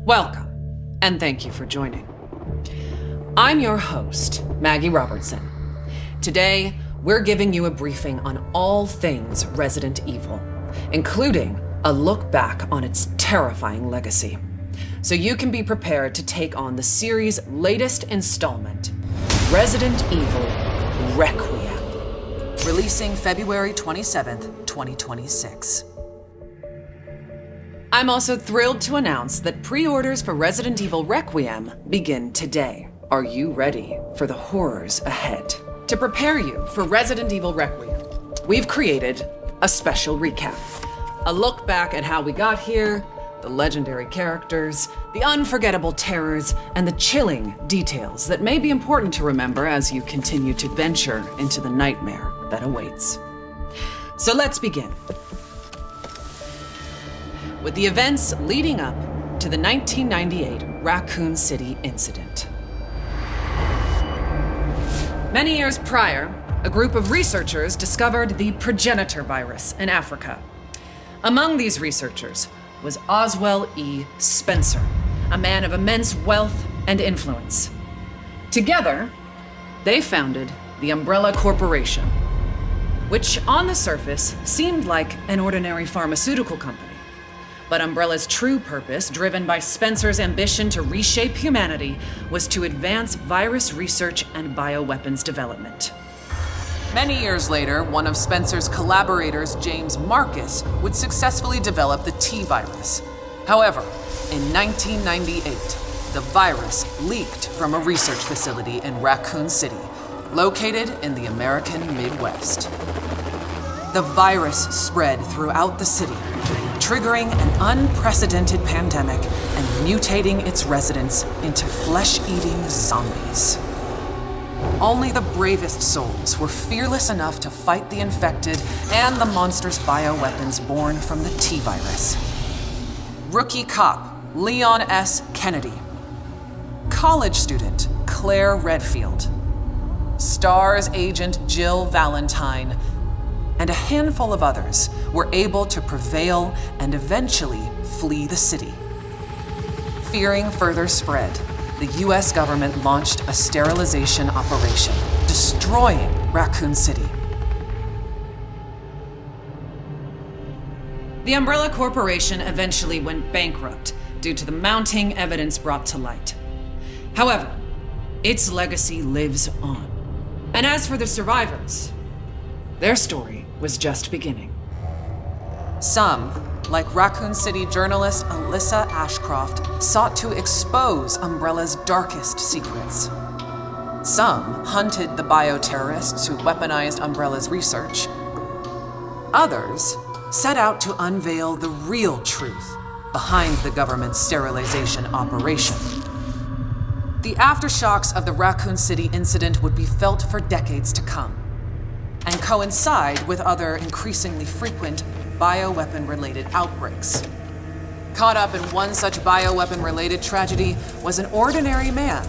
Welcome, and thank you for joining. I'm your host, Maggie Robertson. Today, we're giving you a briefing on all things Resident Evil, including a look back on its terrifying legacy, so you can be prepared to take on the series' latest installment, Resident Evil Requiem, releasing February 27th, 2026. I'm also thrilled to announce that pre-orders for Resident Evil Requiem begin today. Are you ready for the horrors ahead? To prepare you for Resident Evil Requiem, we've created a special recap. A look back at how we got here, the legendary characters, the unforgettable terrors, and the chilling details that may be important to remember as you continue to venture into the nightmare that awaits. So let's begin with the events leading up to the 1998 Raccoon City incident. Many years prior, a group of researchers discovered the progenitor virus in Africa. Among these researchers was Oswell E. Spencer, a man of immense wealth and influence. Together, they founded the Umbrella Corporation, which on the surface seemed like an ordinary pharmaceutical company. But Umbrella's true purpose, driven by Spencer's ambition to reshape humanity, was to advance virus research and bioweapons development. Many years later, one of Spencer's collaborators, James Marcus, would successfully develop the T-virus. However, in 1998, the virus leaked from a research facility in Raccoon City, located in the American Midwest. The virus spread throughout the city, triggering an unprecedented pandemic and mutating its residents into flesh-eating zombies. Only the bravest souls were fearless enough to fight the infected and the monstrous bioweapons born from the T-virus. Rookie cop Leon S. Kennedy, college student Claire Redfield, STARS agent Jill Valentine, and a handful of others were able to prevail and eventually flee the city. Fearing further spread, the US government launched a sterilization operation, destroying Raccoon City. The Umbrella Corporation eventually went bankrupt due to the mounting evidence brought to light. However, its legacy lives on. And as for the survivors, their story was just beginning. Some, like Raccoon City journalist Alyssa Ashcroft, sought to expose Umbrella's darkest secrets. Some hunted the bioterrorists who weaponized Umbrella's research. Others set out to unveil the real truth behind the government's sterilization operation. The aftershocks of the Raccoon City incident would be felt for decades to come, and coincide with other increasingly frequent bioweapon-related outbreaks. Caught up in one such bioweapon-related tragedy was an ordinary man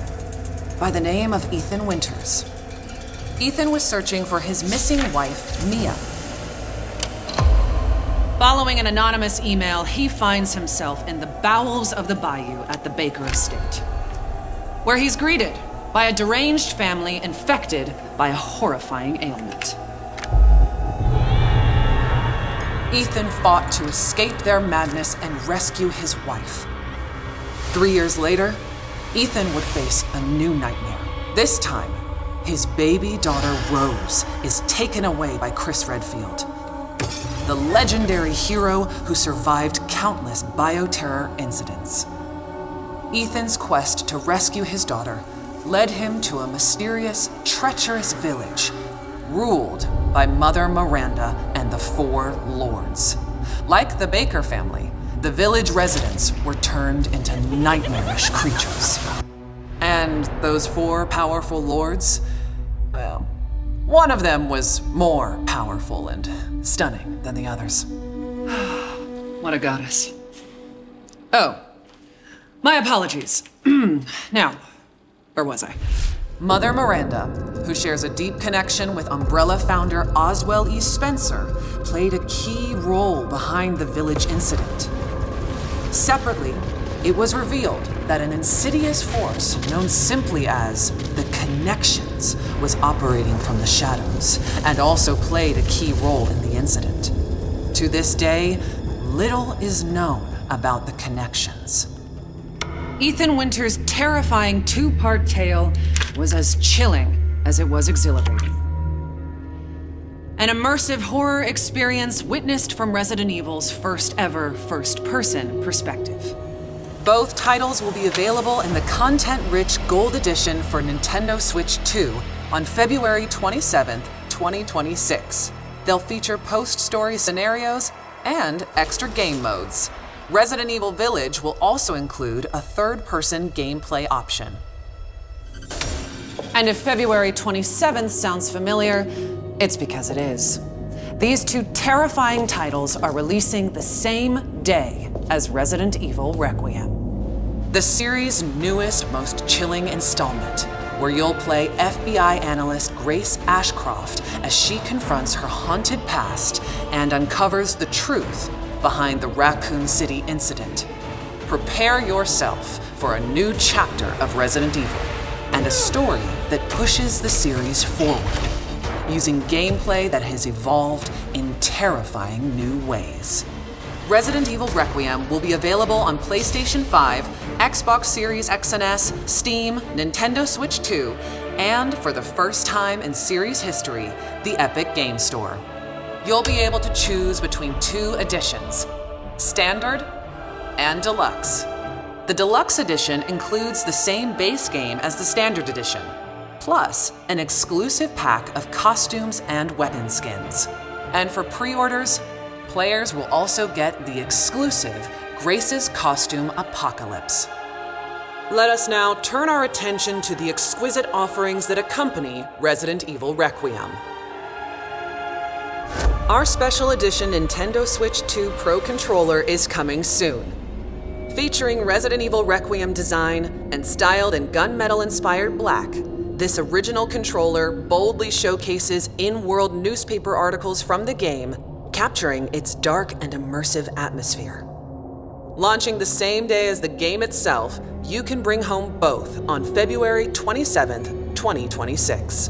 by the name of Ethan Winters. Ethan was searching for his missing wife, Mia. Following an anonymous email, he finds himself in the bowels of the bayou at the Baker estate, where he's greeted by a deranged family infected by a horrifying ailment. Ethan fought to escape their madness and rescue his wife. 3 years later, Ethan would face a new nightmare. This time, his baby daughter Rose is taken away by Chris Redfield, the legendary hero who survived countless bioterror incidents. Ethan's quest to rescue his daughter led him to a mysterious, treacherous village ruled by Mother Miranda and the Four Lords. Like the Baker family, the village residents were turned into nightmarish creatures. And those four powerful lords, well, one of them was more powerful and stunning than the others. What a goddess. Oh, my apologies. Now, where was I? Mother Miranda, who shares a deep connection with Umbrella founder Oswell E. Spencer, played a key role behind the village incident. Separately, it was revealed that an insidious force known simply as the Connections was operating from the shadows and also played a key role in the incident. To this day, little is known about the Connections. Ethan Winter's terrifying two-part tale was as chilling as it was exhilarating. An immersive horror experience witnessed from Resident Evil's first ever first-person perspective. Both titles will be available in the content-rich Gold Edition for Nintendo Switch 2 on February 27th, 2026. They'll feature post-story scenarios and extra game modes. Resident Evil Village will also include a third-person gameplay option. And if February 27th sounds familiar, it's because it is. These two terrifying titles are releasing the same day as Resident Evil Requiem. The series' newest, most chilling installment, where you'll play FBI analyst Grace Ashcroft as she confronts her haunted past and uncovers the truth behind the Raccoon City incident. Prepare yourself for a new chapter of Resident Evil and a story that pushes the series forward, using gameplay that has evolved in terrifying new ways. Resident Evil Requiem will be available on PlayStation 5, Xbox Series X and S, Steam, Nintendo Switch 2, and for the first time in series history, the Epic Game Store. You'll be able to choose between two editions, Standard and Deluxe. The Deluxe Edition includes the same base game as the Standard Edition, plus an exclusive pack of costumes and weapon skins. And for pre-orders, players will also get the exclusive Grace's Costume Apocalypse. Let us now turn our attention to the exquisite offerings that accompany Resident Evil Requiem. Our special edition Nintendo Switch 2 Pro controller is coming soon. Featuring Resident Evil Requiem design and styled in gunmetal-inspired black, this original controller boldly showcases in-world newspaper articles from the game, capturing its dark and immersive atmosphere. Launching the same day as the game itself, you can bring home both on February 27th, 2026.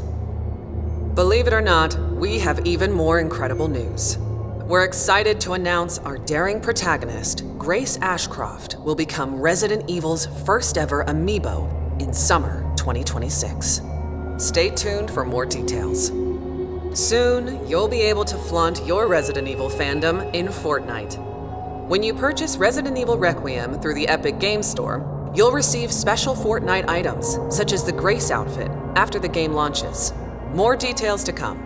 Believe it or not, we have even more incredible news. We're excited to announce our daring protagonist, Grace Ashcroft, will become Resident Evil's first ever amiibo in summer 2026. Stay tuned for more details. Soon, you'll be able to flaunt your Resident Evil fandom in Fortnite. When you purchase Resident Evil Requiem through the Epic Game Store, you'll receive special Fortnite items, such as the Grace outfit, after the game launches. More details to come.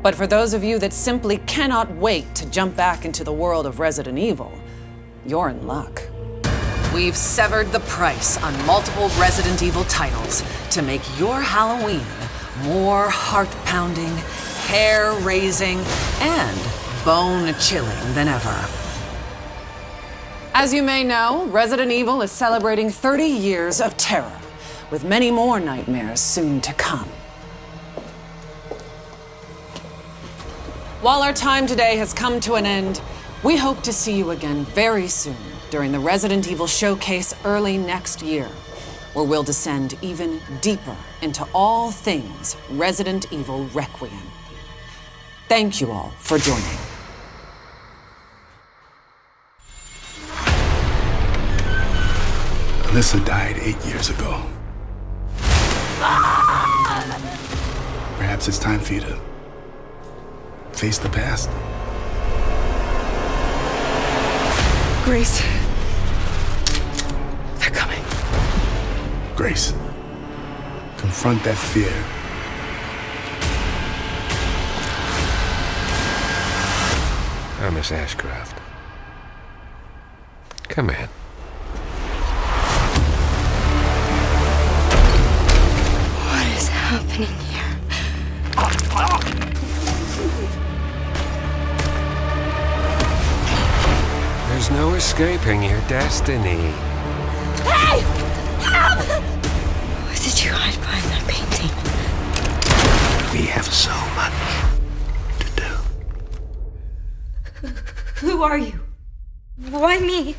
But for those of you that simply cannot wait to jump back into the world of Resident Evil, you're in luck. We've severed the price on multiple Resident Evil titles to make your Halloween more heart-pounding, hair-raising, and bone-chilling than ever. As you may know, Resident Evil is celebrating 30 years of terror, with many more nightmares soon to come. While our time today has come to an end, we hope to see you again very soon during the Resident Evil Showcase early next year, where we'll descend even deeper into all things Resident Evil Requiem. Thank you all for joining. Alyssa died 8 years ago. Perhaps it's time for you to face the past. Grace. They're coming. Grace, confront that fear. Miss Ashcroft. Come in. What is happening here? There's no escaping your destiny. Hey! Help! What did you hide behind that painting? We have so much to do. Who are you? Why me?